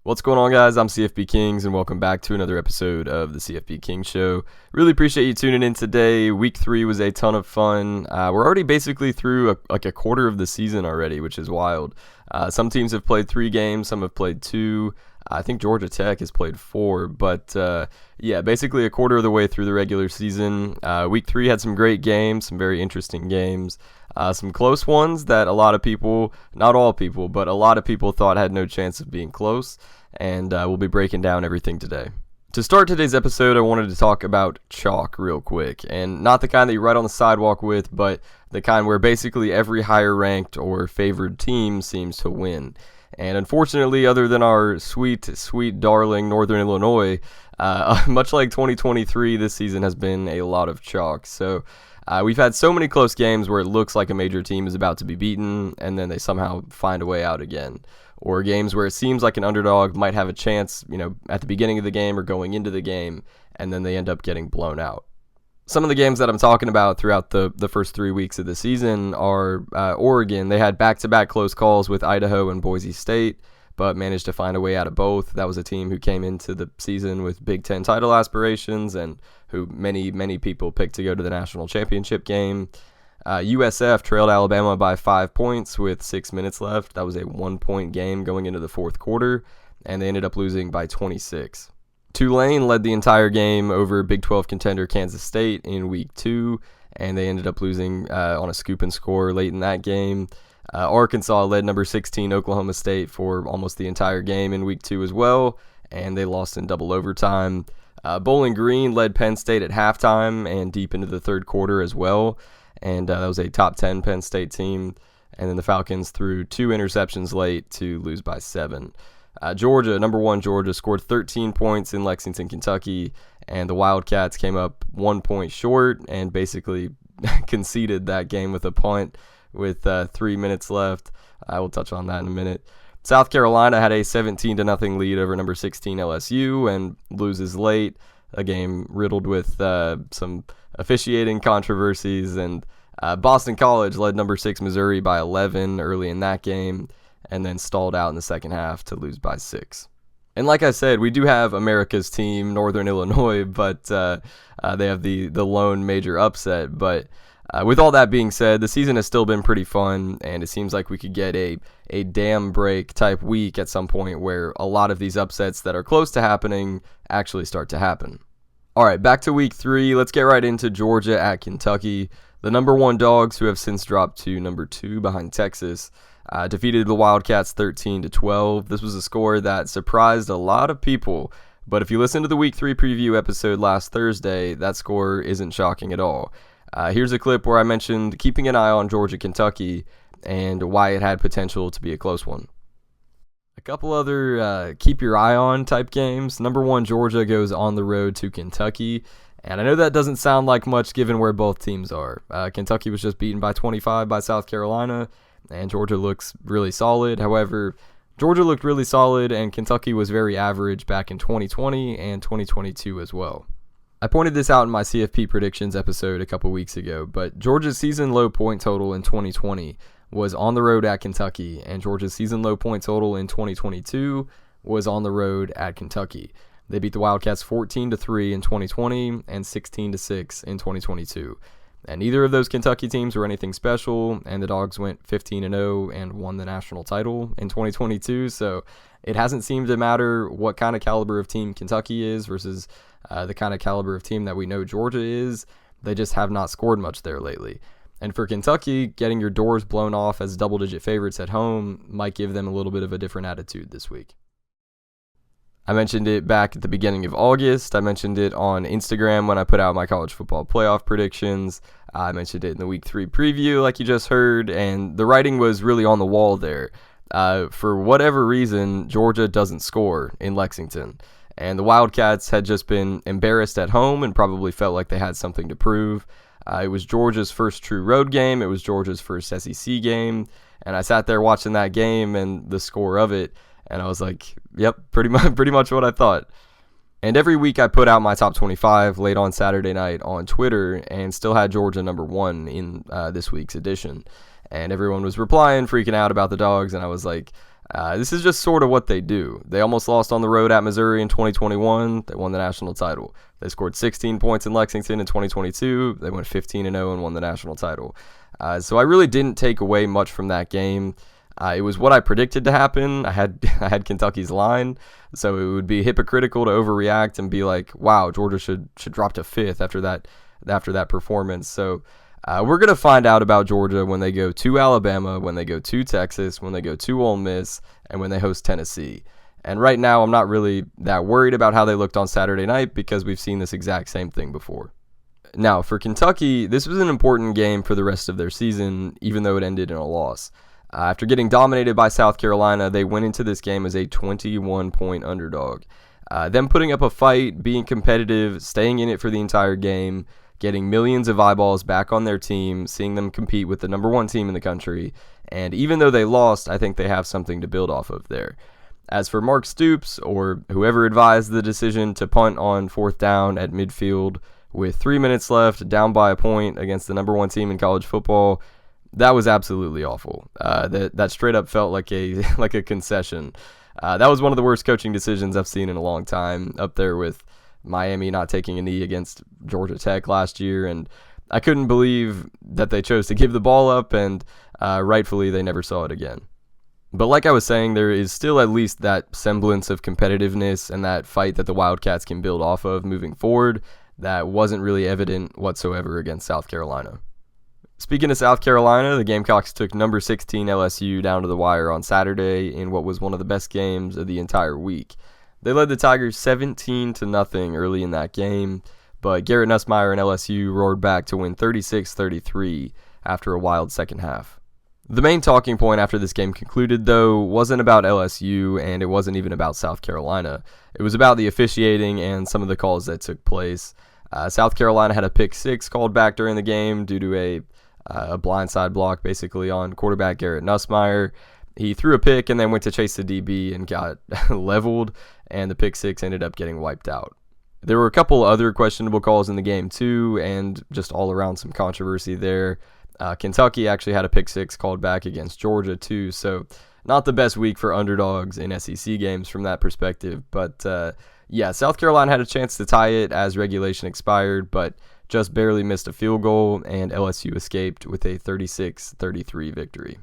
What's going on, guys? I'm CFB Kings, and welcome back to another episode of the CFBKings Show. Really appreciate you tuning in today. Week 3 was a ton of fun. We're already basically through a quarter of the season already, which is wild. Some teams have played 3 games, some have played 2. I think Georgia Tech has played 4, but basically a quarter of the way through the regular season. Week 3 had some great games, some very interesting games. Some close ones that a lot of people, not all people, but a lot of people thought had no chance of being close, and we'll be breaking down everything today. To start today's episode, I wanted to talk about chalk real quick, and not the kind that you ride on the sidewalk with, but the kind where basically every higher ranked or favored team seems to win. And unfortunately, other than our sweet, sweet darling Northern Illinois, much like 2023, this season has been a lot of chalk. So we've had so many close games where it looks like a major team is about to be beaten, and then they somehow find a way out again. Or games where it seems like an underdog might have a chance, at the beginning of the game or going into the game, and then they end up getting blown out. Some of the games that I'm talking about throughout the first 3 weeks of the season are Oregon. They had back-to-back close calls with Idaho and Boise State, but managed to find a way out of both. That was a team who came into the season with Big Ten title aspirations and who many people picked to go to the national championship game. USF trailed Alabama by 5 points with 6 minutes left. That was a 1-point game going into the fourth quarter, and they ended up losing by 26. Tulane led the entire game over Big 12 contender Kansas State in week 2, and they ended up losing on a scoop and score late in that game. Arkansas led number 16 Oklahoma State for almost the entire game in week 2 as well, and they lost in double overtime. Bowling Green led Penn State at halftime and deep into the third quarter as well, and that was a top 10 Penn State team. And then the Falcons threw 2 interceptions late to lose by 7. Georgia, number 1 Georgia, scored 13 points in Lexington, Kentucky, and the Wildcats came up 1 point short and basically conceded that game with a punt with 3 minutes left. I will touch on that in a minute. South Carolina had a 17-0 lead over number 16 LSU and loses late, a game riddled with some officiating controversies, and Boston College led number 6 Missouri by 11 early in that game, and then stalled out in the second half to lose by 6. And like I said, we do have America's team, Northern Illinois, but they have the lone major upset. But with all that being said, the season has still been pretty fun, and it seems like we could get a dam break type week at some point where a lot of these upsets that are close to happening actually start to happen. All right, back to week 3. Let's get right into Georgia at Kentucky. The number 1 Dogs, who have since dropped to number 2 behind Texas, defeated the Wildcats 13-12. This was a score that surprised a lot of people, but if you listen to the Week 3 preview episode last Thursday, that score isn't shocking at all. Here's a clip where I mentioned keeping an eye on Georgia-Kentucky and why it had potential to be a close one. A couple other keep your eye on type games. Number 1 Georgia goes on the road to Kentucky, and I know that doesn't sound like much given where both teams are. Kentucky was just beaten by 25 by South Carolina, and Georgia looks really solid. However, Georgia looked really solid, and Kentucky was very average back in 2020 and 2022 as well. I pointed this out in my CFP predictions episode a couple weeks ago, but Georgia's season low point total in 2020 was on the road at Kentucky, and Georgia's season low point total in 2022 was on the road at Kentucky. They beat the Wildcats 14-3 in 2020 and 16-6 in 2022. And neither of those Kentucky teams were anything special, and the Dogs went 15-0 and won the national title in 2022, so it hasn't seemed to matter what kind of caliber of team Kentucky is versus the kind of caliber of team that we know Georgia is. They just have not scored much there lately. And for Kentucky, getting your doors blown off as double-digit favorites at home might give them a little bit of a different attitude this week. I mentioned it back at the beginning of August. I mentioned it on Instagram when I put out my college football playoff predictions. I mentioned it in the Week 3 preview like you just heard, and the writing was really on the wall there. For whatever reason, Georgia doesn't score in Lexington, and the Wildcats had just been embarrassed at home and probably felt like they had something to prove. It was Georgia's first true road game. It was Georgia's first SEC game, and I sat there watching that game and the score of it, and I was like, yep, pretty much what I thought. And every week I put out my top 25 late on Saturday night on Twitter and still had Georgia number 1 in this week's edition. And everyone was replying, freaking out about the Dogs, and I was like, This is just sort of what they do. They almost lost on the road at Missouri in 2021. They won the national title. They scored 16 points in Lexington in 2022. They went 15-0 and won the national title. So I really didn't take away much from that game. It was what I predicted to happen. I had Kentucky's line, so it would be hypocritical to overreact and be like, "Wow, Georgia should drop to 5th after that performance." So we're gonna find out about Georgia when they go to Alabama, when they go to Texas, when they go to Ole Miss, and when they host Tennessee. And right now, I'm not really that worried about how they looked on Saturday night because we've seen this exact same thing before. Now, for Kentucky, this was an important game for the rest of their season, even though it ended in a loss. After getting dominated by South Carolina, they went into this game as a 21-point underdog. Them putting up a fight, being competitive, staying in it for the entire game, getting millions of eyeballs back on their team, seeing them compete with the number one team in the country. And even though they lost, I think they have something to build off of there. As for Mark Stoops, or whoever advised the decision to punt on 4th down at midfield with 3 minutes left, down by a point against the number one team in college football, that was absolutely awful. That straight up felt like a concession. That was one of the worst coaching decisions I've seen in a long time, up there with Miami not taking a knee against Georgia Tech last year. And I couldn't believe that they chose to give the ball up, and rightfully they never saw it again. But like I was saying, there is still at least that semblance of competitiveness and that fight that the Wildcats can build off of moving forward that wasn't really evident whatsoever against South Carolina. Speaking of South Carolina, the Gamecocks took number 16 LSU down to the wire on Saturday in what was one of the best games of the entire week. They led the Tigers 17-0 early in that game, but Garrett Nussmeier and LSU roared back to win 36-33 after a wild second half. The main talking point after this game concluded, though, wasn't about LSU, and it wasn't even about South Carolina. It was about the officiating and some of the calls that took place. South Carolina had a pick six called back during the game due to a blindside block, basically, on quarterback Garrett Nussmeier. He threw a pick and then went to chase the DB and got leveled, and the pick six ended up getting wiped out. There were a couple other questionable calls in the game, too, and just all around some controversy there. Kentucky actually had a pick six called back against Georgia, too, so not the best week for underdogs in SEC games from that perspective. But, yeah, South Carolina had a chance to tie it as regulation expired, but just barely missed a field goal, and LSU escaped with a 36-33 victory.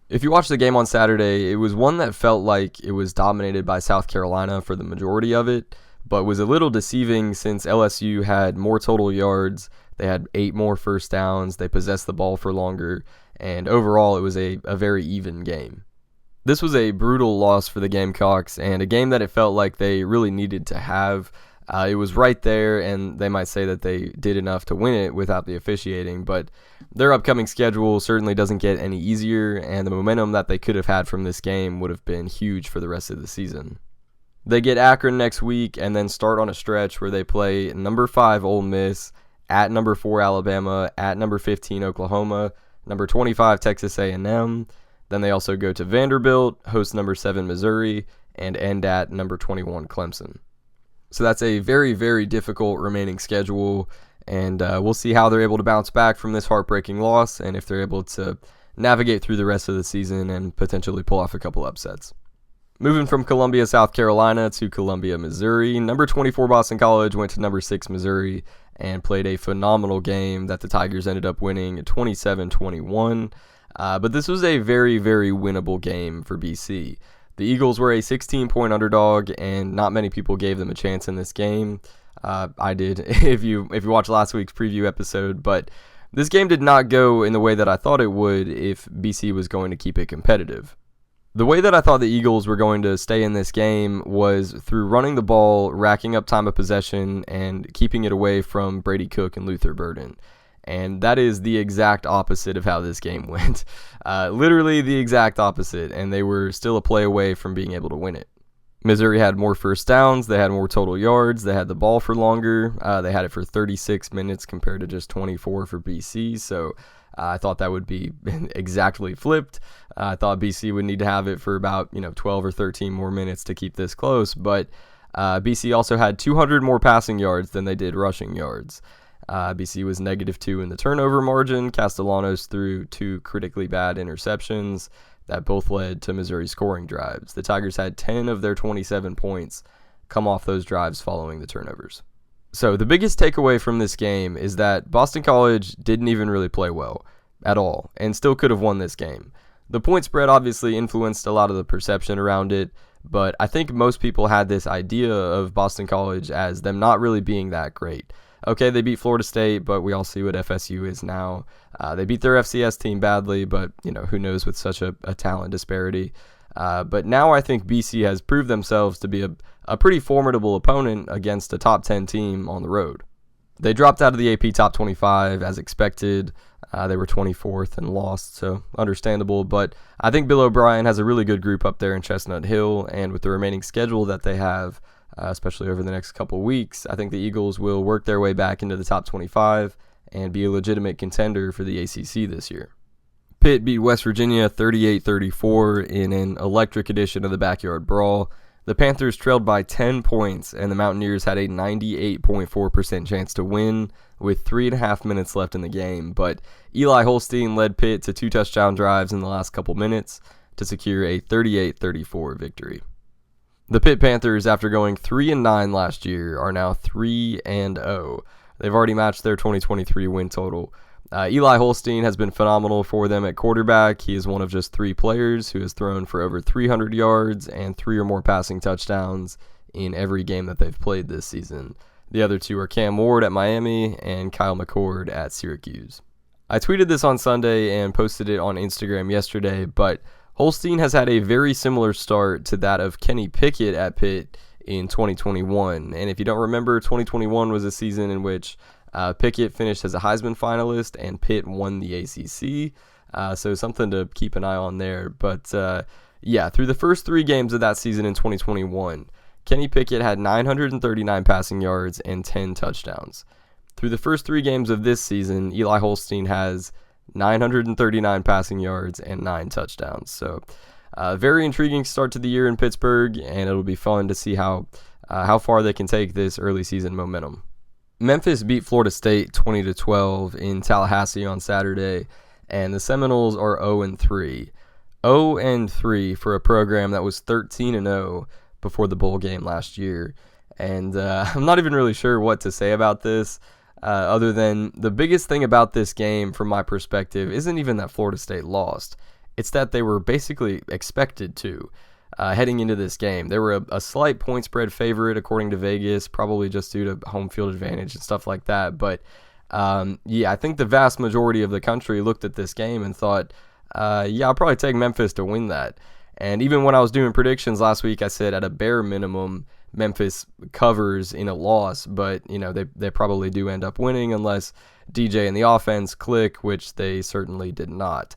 If you watched the game on Saturday, it was one that felt like it was dominated by South Carolina for the majority of it, but was a little deceiving since LSU had more total yards, they had 8 more first downs, they possessed the ball for longer, and overall it was a very even game. This was a brutal loss for the Gamecocks, and a game that it felt like they really needed to have. It was right there, and they might say that they did enough to win it without the officiating, but their upcoming schedule certainly doesn't get any easier, and the momentum that they could have had from this game would have been huge for the rest of the season. They get Akron next week and then start on a stretch where they play number 5 Ole Miss, at number 4 Alabama, at number 15 Oklahoma, number 25 Texas A&M. Then they also go to Vanderbilt, host number 7 Missouri, and end at number 21 Clemson. So that's a very, very difficult remaining schedule, and we'll see how they're able to bounce back from this heartbreaking loss and if they're able to navigate through the rest of the season and potentially pull off a couple upsets. Moving from Columbia, South Carolina to Columbia, Missouri, number 24 Boston College went to number 6 Missouri and played a phenomenal game that the Tigers ended up winning 27-21. But this was a very, very winnable game for BC. The Eagles were a 16-point underdog, and not many people gave them a chance in this game. I did, if you watched last week's preview episode, but this game did not go in the way that I thought it would if BC was going to keep it competitive. The way that I thought the Eagles were going to stay in this game was through running the ball, racking up time of possession, and keeping it away from Brady Cook and Luther Burden. And that is the exact opposite of how this game went. Literally the exact opposite, and they were still a play away from being able to win it. Missouri had more first downs, they had more total yards, they had the ball for longer, they had it for 36 minutes compared to just 24 for BC, so I thought that would be exactly flipped. I thought BC would need to have it for about 12 or 13 more minutes to keep this close, but BC also had 200 more passing yards than they did rushing yards. BC was -2 in the turnover margin. Castellanos threw 2 critically bad interceptions. that both led to Missouri scoring drives. The Tigers had 10 of their 27 points come off those drives following the turnovers. So the biggest takeaway from this game is that Boston College didn't even really play well at all and still could have won this game. The point spread obviously influenced a lot of the perception around it, but I think most people had this idea of Boston College as them not really being that great. Okay, they beat Florida State, but we all see what FSU is now. They beat their FCS team badly, but who knows with such a talent disparity. But now I think BC has proved themselves to be a pretty formidable opponent against a top 10 team on the road. They dropped out of the AP Top 25 as expected. They were 24th and lost, so understandable. But I think Bill O'Brien has a really good group up there in Chestnut Hill, and with the remaining schedule that they have, especially over the next couple weeks, I think the Eagles will work their way back into the top 25 and be a legitimate contender for the ACC this year. Pitt beat West Virginia 38-34 in an electric edition of the Backyard Brawl. The Panthers trailed by 10 points, and the Mountaineers had a 98.4% chance to win with 3.5 minutes left in the game, but Eli Holstein led Pitt to 2 touchdown drives in the last couple minutes to secure a 38-34 victory. The Pitt Panthers, after going 3-9 last year, are now 3-0. They've already matched their 2023 win total. Eli Holstein has been phenomenal for them at quarterback. He is one of just 3 players who has thrown for over 300 yards and 3 or more passing touchdowns in every game that they've played this season. The other 2 are Cam Ward at Miami and Kyle McCord at Syracuse. I tweeted this on Sunday and posted it on Instagram yesterday, but Holstein has had a very similar start to that of Kenny Pickett at Pitt in 2021. And if you don't remember, 2021 was a season in which Pickett finished as a Heisman finalist and Pitt won the ACC. So something to keep an eye on there. But through the first 3 games of that season in 2021, Kenny Pickett had 939 passing yards and 10 touchdowns. Through the first 3 games of this season, Eli Holstein has 939 passing yards and 9 touchdowns. So very intriguing start to the year in Pittsburgh, and it'll be fun to see how far they can take this early season momentum. Memphis beat Florida State 20-12 in Tallahassee on Saturday, and the Seminoles are 0-3. 0-3 for a program that was 13-0 before the bowl game last year. And I'm not even really sure what to say about this, other than the biggest thing about this game from my perspective isn't even that Florida State lost. It's that they were basically expected to. Heading into this game, they were a slight point spread favorite according to Vegas, probably just due to home field advantage and stuff like that. But I think the vast majority of the country looked at this game and thought, I'll probably take Memphis to win that. And even when I was doing predictions last week, I said at a bare minimum, Memphis covers in a loss, but they probably do end up winning unless DJ and the offense click, which they certainly did not.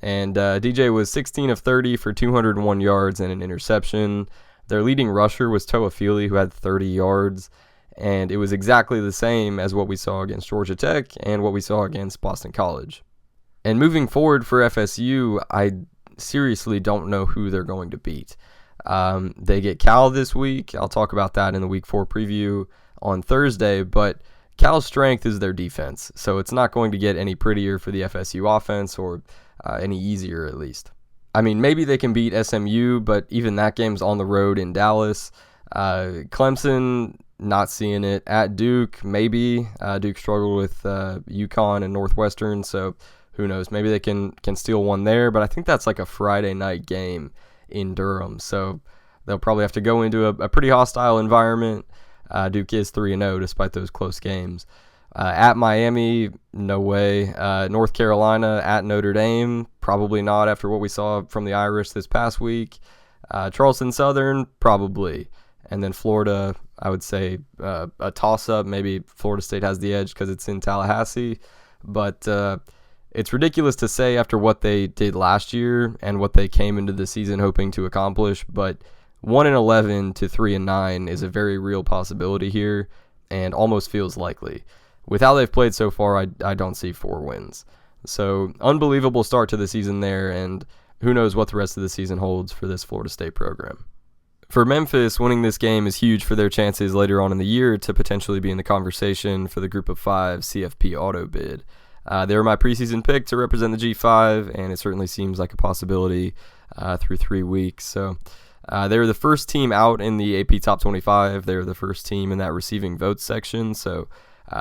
And DJ was 16 of 30 for 201 yards and an interception. Their leading rusher was Toa Feely, who had 30 yards. And it was exactly the same as what we saw against Georgia Tech and what we saw against Boston College. And moving forward for FSU, I seriously don't know who they're going to beat. They get Cal this week. I'll talk about that in the Week 4 preview on Thursday. But Cal's strength is their defense. So it's not going to get any prettier for the FSU offense or any easier at least. I mean, maybe they can beat SMU, but even that game's on the road in Dallas. Clemson, not seeing it. At Duke, maybe. Duke struggled with UConn and Northwestern, so who knows? Maybe they can steal one there, but I think that's like a Friday night game in Durham, so they'll probably have to go into a pretty hostile environment. Duke is 3-0 despite those close games. At Miami, no way. North Carolina at Notre Dame, probably not after what we saw from the Irish this past week. Charleston Southern, probably. And then Florida, I would say a toss-up. Maybe Florida State has the edge because it's in Tallahassee. But it's ridiculous to say after what they did last year and what they came into the season hoping to accomplish. But 1-11 to 3-9 is a very real possibility here and almost feels likely. With how they've played so far, I don't see 4 wins. So, unbelievable start to the season there, and who knows what the rest of the season holds for this Florida State program. For Memphis, winning this game is huge for their chances later on in the year to potentially be in the conversation for the Group of 5 CFP auto bid. They were my preseason pick to represent the G5, and it certainly seems like a possibility through 3 weeks. So they were the first team out in the AP Top 25. They were the first team in that receiving votes section. So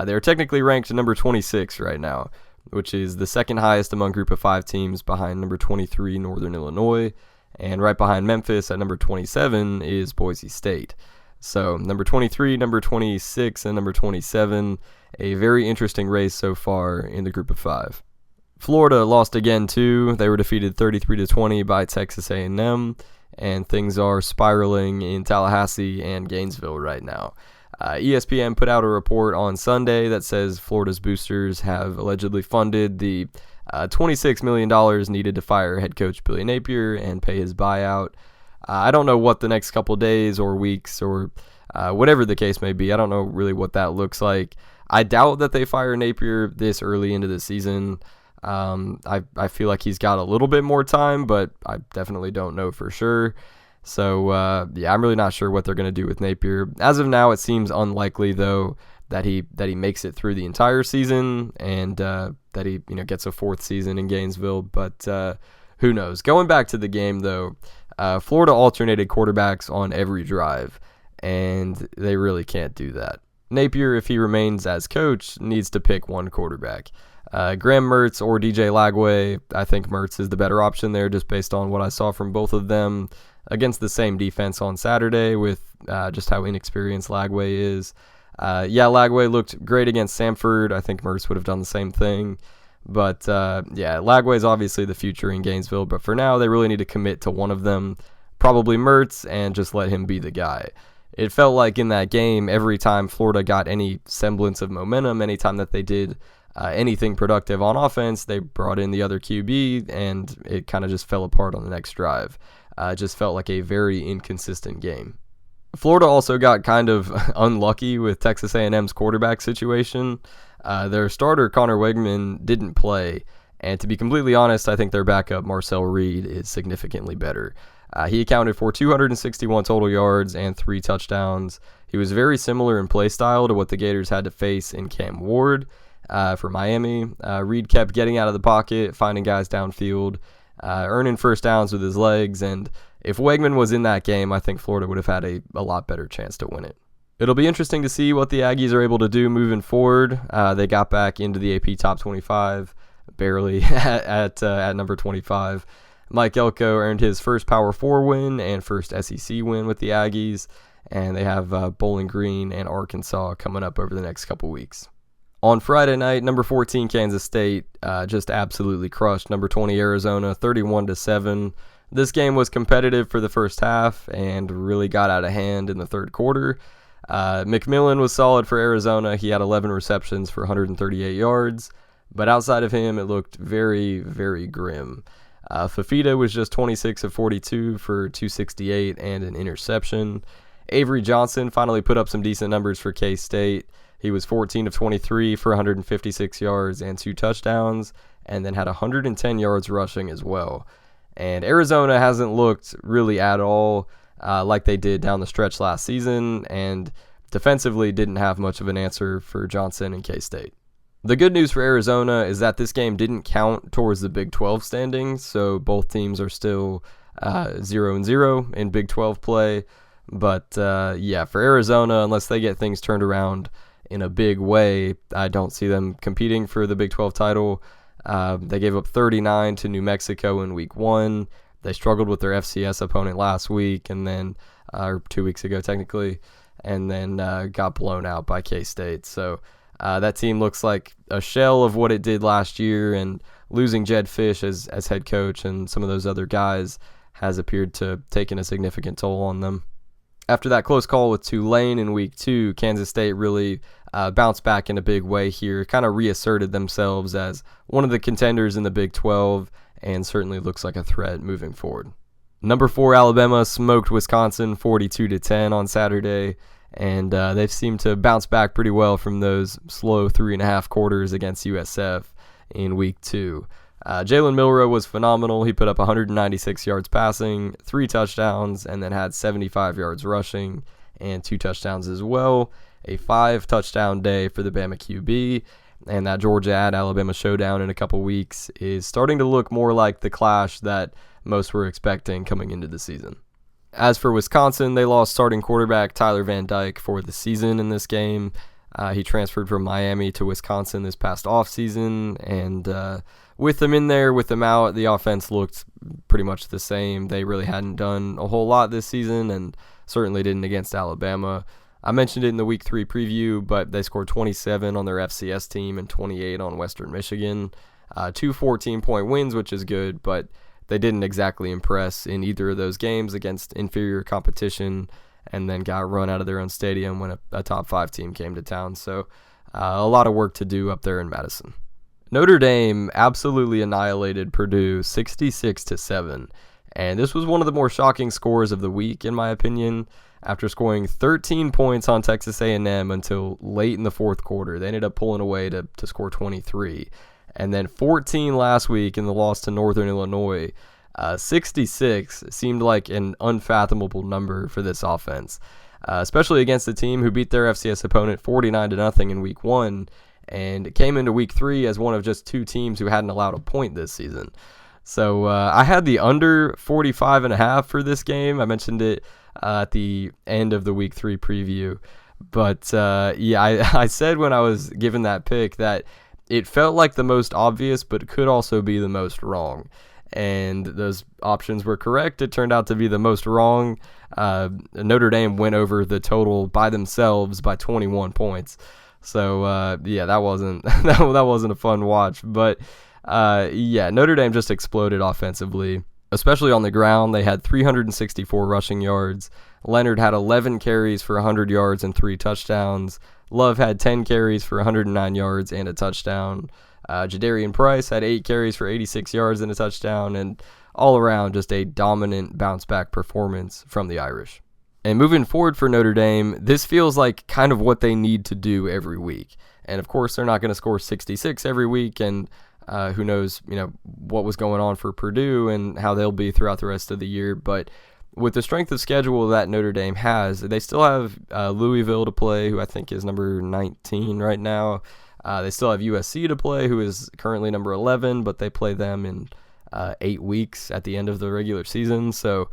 they're technically ranked number 26 right now, which is the second highest among Group of 5 teams behind number 23 Northern Illinois. And right behind Memphis at number 27 is Boise State. So number 23, number 26, and number 27, a very interesting race so far in the Group of 5. Florida lost again too. They were defeated 33-20 by Texas A&M, and things are spiraling in Tallahassee and Gainesville right now. ESPN put out a report on Sunday that says Florida's boosters have allegedly funded the $26 million needed to fire head coach Billy Napier and pay his buyout. I don't know what the next couple days or weeks or whatever the case may be. I don't know really what that looks like. I doubt that they fire Napier this early into the season. I feel like he's got a little bit more time, but I definitely don't know for sure. So, I'm really not sure what they're going to do with Napier. As of now, it seems unlikely, though, that he makes it through the entire season and that he gets a 4th season in Gainesville. But who knows? Going back to the game, though, Florida alternated quarterbacks on every drive, and they really can't do that. Napier, if he remains as coach, needs to pick one quarterback. Graham Mertz or DJ Lagway. I think Mertz is the better option there just based on what I saw from both of them against the same defense on Saturday with just how inexperienced Lagway is. Lagway looked great against Samford. I think Mertz would have done the same thing. But, Lagway is obviously the future in Gainesville. But for now, they really need to commit to one of them, probably Mertz, and just let him be the guy. It felt like in that game, every time Florida got any semblance of momentum, anytime that they did anything productive on offense, they brought in the other QB, and it kind of just fell apart on the next drive. It just felt like a very inconsistent game. Florida also got kind of unlucky with Texas A&M's quarterback situation. Their starter, Connor Wegman, didn't play, and to be completely honest, I think their backup, Marcel Reed, is significantly better. He accounted for 261 total yards and 3 touchdowns. He was very similar in play style to what the Gators had to face in Cam Ward for Miami. Reed kept getting out of the pocket, finding guys downfield, earning first downs with his legs, and if Wegman was in that game, I think Florida would have had a lot better chance to win it. It'll be interesting to see what the Aggies are able to do moving forward. They got back into the AP Top 25, barely at number 25. Mike Elko earned his first Power 4 win and first SEC win with the Aggies, and they have Bowling Green and Arkansas coming up over the next couple weeks. On Friday night, number 14 Kansas State just absolutely crushed number 20 Arizona 31-7. This game was competitive for the first half and really got out of hand in the third quarter. McMillan was solid for Arizona. He had 11 receptions for 138 yards, but outside of him, it looked very, very grim. Fafita was just 26 of 42 for 268 and an interception. Avery Johnson finally put up some decent numbers for K-State. He was 14 of 23 for 156 yards and 2 touchdowns, and then had 110 yards rushing as well. And Arizona hasn't looked really at all like they did down the stretch last season, and defensively didn't have much of an answer for Johnson and K-State. The good news for Arizona is that this game didn't count towards the Big 12 standings, so both teams are still 0-0 in Big 12 play. But for Arizona, unless they get things turned around in a big way, I don't see them competing for the Big 12 title. They gave up 39 to New Mexico in week 1. They struggled with their FCS opponent last week, and then or 2 weeks ago technically, and then got blown out by K-State. So that team looks like a shell of what it did last year, and losing Jed Fish as head coach and some of those other guys has appeared to have taken a significant toll on them. After that close call with Tulane in week 2, Kansas State really bounced back in a big way here, kind of reasserted themselves as one of the contenders in the Big 12, and certainly looks like a threat moving forward. Number 4 Alabama smoked Wisconsin 42-10 on Saturday, and they've seemed to bounce back pretty well from those slow 3.5 quarters against USF in week 2. Jalen Milroe was phenomenal. He put up 196 yards passing, 3 touchdowns, and then had 75 yards rushing and 2 touchdowns as well. A 5-touchdown day for the Bama QB. and that Georgia at Alabama showdown in a couple weeks is starting to look more like the clash that most were expecting coming into the season. As for Wisconsin, they lost starting quarterback Tyler Van Dyke for the season in this game. He transferred from Miami to Wisconsin this past offseason, and with him in there, with him out, the offense looked pretty much the same. They really hadn't done a whole lot this season, and certainly didn't against Alabama. I mentioned it in the Week 3 preview, but they scored 27 on their FCS team and 28 on Western Michigan. 2 14-point wins, which is good, but they didn't exactly impress in either of those games against inferior competition, and then got run out of their own stadium when a top 5 team came to town. So a lot of work to do up there in Madison. Notre Dame absolutely annihilated Purdue 66-7, and this was one of the more shocking scores of the week, in my opinion. After scoring 13 points on Texas A&M until late in the fourth quarter, they ended up pulling away to score 23. And then 14 last week in the loss to Northern Illinois. 66 seemed like an unfathomable number for this offense, especially against a team who beat their FCS opponent 49-0 in Week 1 and came into Week 3 as one of just 2 teams who hadn't allowed a point this season. So I had the under 45.5 for this game. I mentioned it at the end of the Week 3 preview. But I said when I was given that pick that it felt like the most obvious, but could also be the most wrong. And those options were correct. It turned out to be the most wrong. Notre Dame went over the total by themselves by 21 points. So that wasn't that wasn't a fun watch. But Notre Dame just exploded offensively, especially on the ground. They had 364 rushing yards. Leonard had 11 carries for 100 yards and 3 touchdowns. Love had 10 carries for 109 yards and a touchdown. Jadarian Price had 8 carries for 86 yards and a touchdown, and all around just a dominant bounce-back performance from the Irish. And moving forward for Notre Dame, this feels like kind of what they need to do every week. And of course, they're not going to score 66 every week, and who knows, what was going on for Purdue and how they'll be throughout the rest of the year. But with the strength of schedule that Notre Dame has, they still have Louisville to play, who I think is number 19 right now. They still have USC to play, who is currently number 11, but they play them in 8 weeks at the end of the regular season. So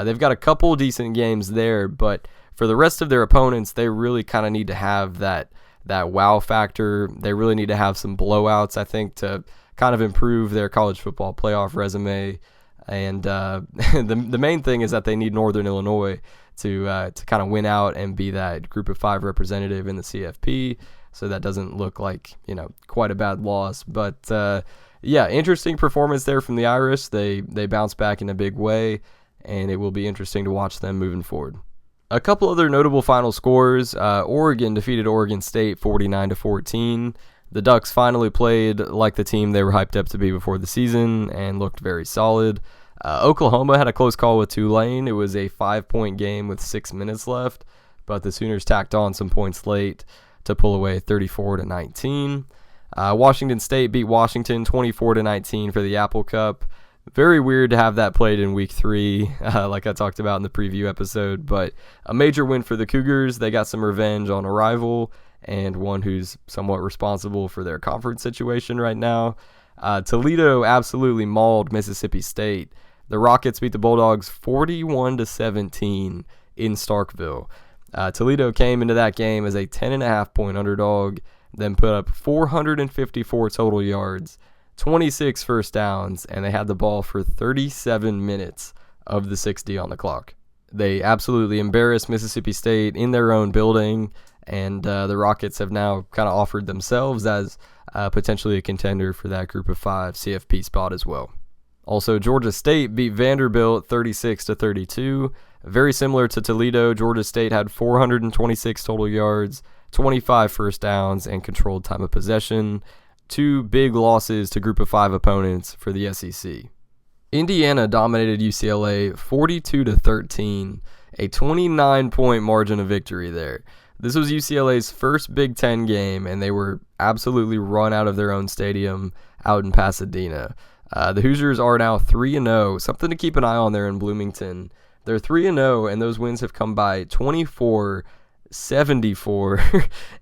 they've got a couple decent games there, but for the rest of their opponents, they really kind of need to have that wow factor. They really need to have some blowouts, I think, to kind of improve their college football playoff resume. And the main thing is that they need Northern Illinois to kind of win out and be that Group of 5 representative in the CFP. So that doesn't look like, quite a bad loss. But, interesting performance there from the Irish. They bounced back in a big way, and it will be interesting to watch them moving forward. A couple other notable final scores. Oregon defeated Oregon State 49-14. The Ducks finally played like the team they were hyped up to be before the season and looked very solid. Oklahoma had a close call with Tulane. It was a 5-point game with 6 minutes left, but the Sooners tacked on some points late to pull away 34-19. Washington State beat Washington 24-19 for the Apple Cup. Very weird to have that played in Week 3, like I talked about in the preview episode, but a major win for the Cougars. They got some revenge on a rival and one who's somewhat responsible for their conference situation right now. Toledo absolutely mauled Mississippi State. The Rockets beat the Bulldogs 41-17 in Starkville. Toledo came into that game as a 10.5-point underdog, then put up 454 total yards, 26 first downs, and they had the ball for 37 minutes of the 60 on the clock. They absolutely embarrassed Mississippi State in their own building, and the Rockets have now kind of offered themselves as potentially a contender for that Group of 5 CFP spot as well. Also, Georgia State beat Vanderbilt 36-32. Very similar to Toledo, Georgia State had 426 total yards, 25 first downs, and controlled time of possession. 2 big losses to Group of 5 opponents for the SEC. Indiana dominated UCLA 42-13, a 29-point margin of victory there. This was UCLA's first Big Ten game, and they were absolutely run out of their own stadium out in Pasadena. The Hoosiers are now 3-0, something to keep an eye on there in Bloomington. They're 3-0, and those wins have come by 24, 74,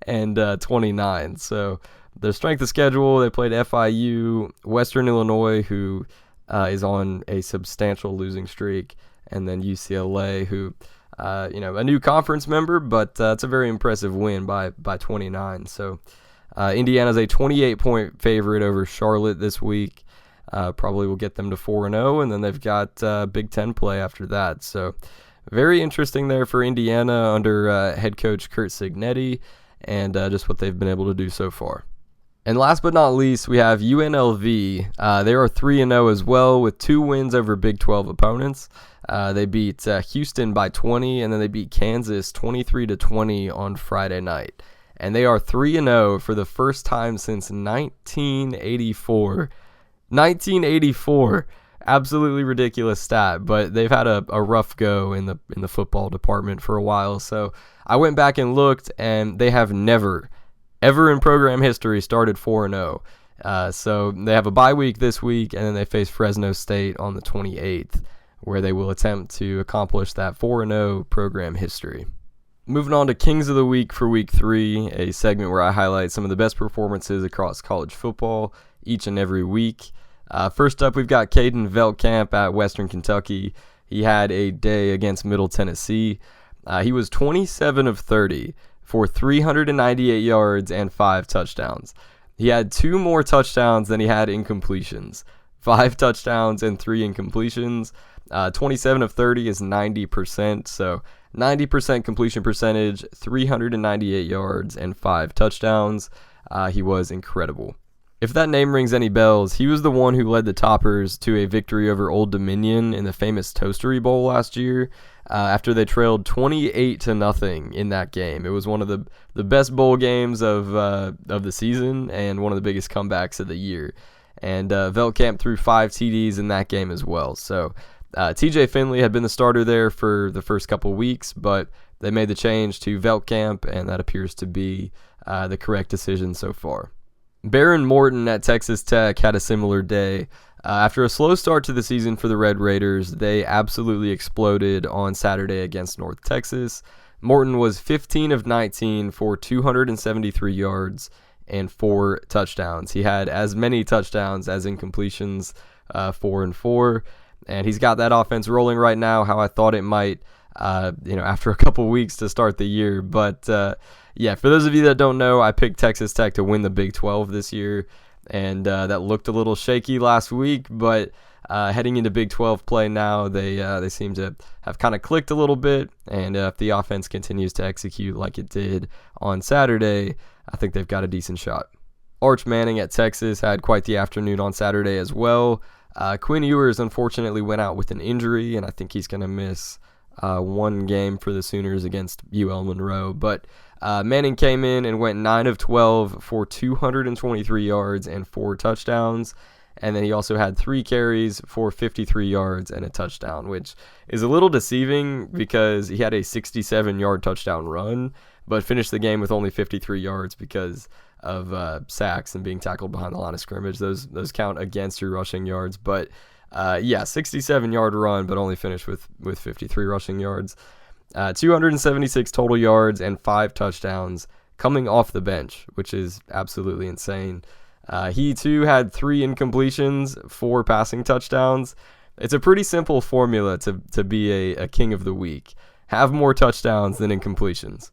and 29. So their strength of schedule, they played FIU, Western Illinois, who is on a substantial losing streak, and then UCLA, who, a new conference member, but it's a very impressive win by 29. So Indiana's a 28-point favorite over Charlotte this week. Probably will get them to 4-0, and then they've got Big Ten play after that. So very interesting there for Indiana under head coach Curt Cignetti, and just what they've been able to do so far. And last but not least, we have UNLV. They are 3-0 as well, with 2 wins over Big 12 opponents. They beat Houston by 20, and then they beat Kansas 23-20 on Friday night. And they are 3-0 for the first time since 1984. 1984, absolutely ridiculous stat, but they've had a rough go in the football department for a while. So I went back and looked, and they have never, ever in program history started 4-0. So they have a bye week this week, and then they face Fresno State on the 28th, where they will attempt to accomplish that 4-0 program history. Moving on to Kings of the Week for Week 3, a segment where I highlight some of the best performances across college football each and every week. First up, we've got Caden Veltkamp at Western Kentucky. He had a day against Middle Tennessee. He was 27 of 30 for 398 yards and 5 touchdowns. He had 2 more touchdowns than he had incompletions. 5 touchdowns and 3 incompletions. 27 of 30 is 90%, so 90% completion percentage, 398 yards, and 5 touchdowns. He was incredible. If that name rings any bells, he was the one who led the Toppers to a victory over Old Dominion in the famous Toastery Bowl last year, after they trailed 28-0 in that game. It was one of the best bowl games of the season and one of the biggest comebacks of the year. And Veltkamp threw 5 TDs in that game as well. So TJ Finley had been the starter there for the first couple weeks, but they made the change to Veltkamp, and that appears to be the correct decision so far. Baron Morton at Texas Tech had a similar day. After a slow start to the season for the Red Raiders, they absolutely exploded on Saturday against North Texas. Morton was 15 of 19 for 273 yards and 4 touchdowns. He had as many touchdowns as incompletions, 4 and 4. And he's got that offense rolling right now, how I thought it might, after a couple weeks to start the year. But, for those of you that don't know, I picked Texas Tech to win the Big 12 this year, and that looked a little shaky last week. But heading into Big 12 play now, they seem to have kind of clicked a little bit. And if the offense continues to execute like it did on Saturday, I think they've got a decent shot. Arch Manning at Texas had quite the afternoon on Saturday as well. Quinn Ewers unfortunately went out with an injury, and I think he's going to miss one game for the Sooners against UL Monroe. But Manning came in and went 9 of 12 for 223 yards and 4 touchdowns. And then he also had 3 carries for 53 yards and a touchdown, which is a little deceiving because he had a 67-yard touchdown run, but finished the game with only 53 yards because of sacks and being tackled behind the line of scrimmage. Those count against your rushing yards. But 67-yard run, but only finished with 53 rushing yards. 276 total yards and 5 touchdowns coming off the bench, which is absolutely insane. He too had 3 incompletions, 4 passing touchdowns. It's a pretty simple formula to be a king of the week. Have more touchdowns than incompletions.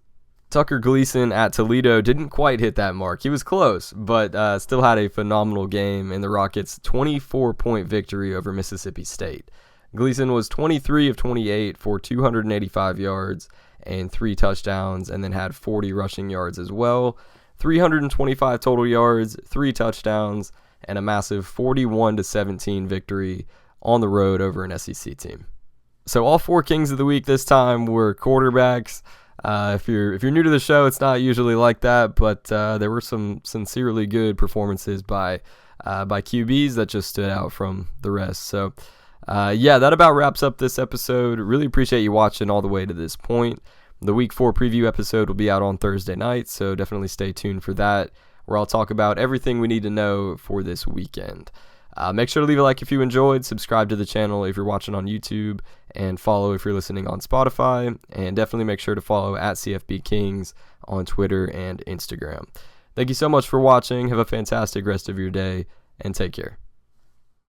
Tucker Gleason at Toledo didn't quite hit that mark. He was close, but still had a phenomenal game in the Rockets' 24-point victory over Mississippi State. Gleason was 23 of 28 for 285 yards and 3 touchdowns, and then had 40 rushing yards as well. 325 total yards, 3 touchdowns, and a massive 41-17 victory on the road over an SEC team. So all 4 Kings of the Week this time were quarterbacks. If you're new to the show, it's not usually like that, but there were some sincerely good performances by QBs that just stood out from the rest. So that about wraps up this episode. Really appreciate you watching all the way to this point. The Week 4 preview episode will be out on Thursday night, so definitely stay tuned for that, where I'll talk about everything we need to know for this weekend. Make sure to leave a like if you enjoyed, subscribe to the channel if you're watching on YouTube, and follow if you're listening on Spotify, and definitely make sure to follow at CFBKings on Twitter and Instagram. Thank you so much for watching. Have a fantastic rest of your day, and take care.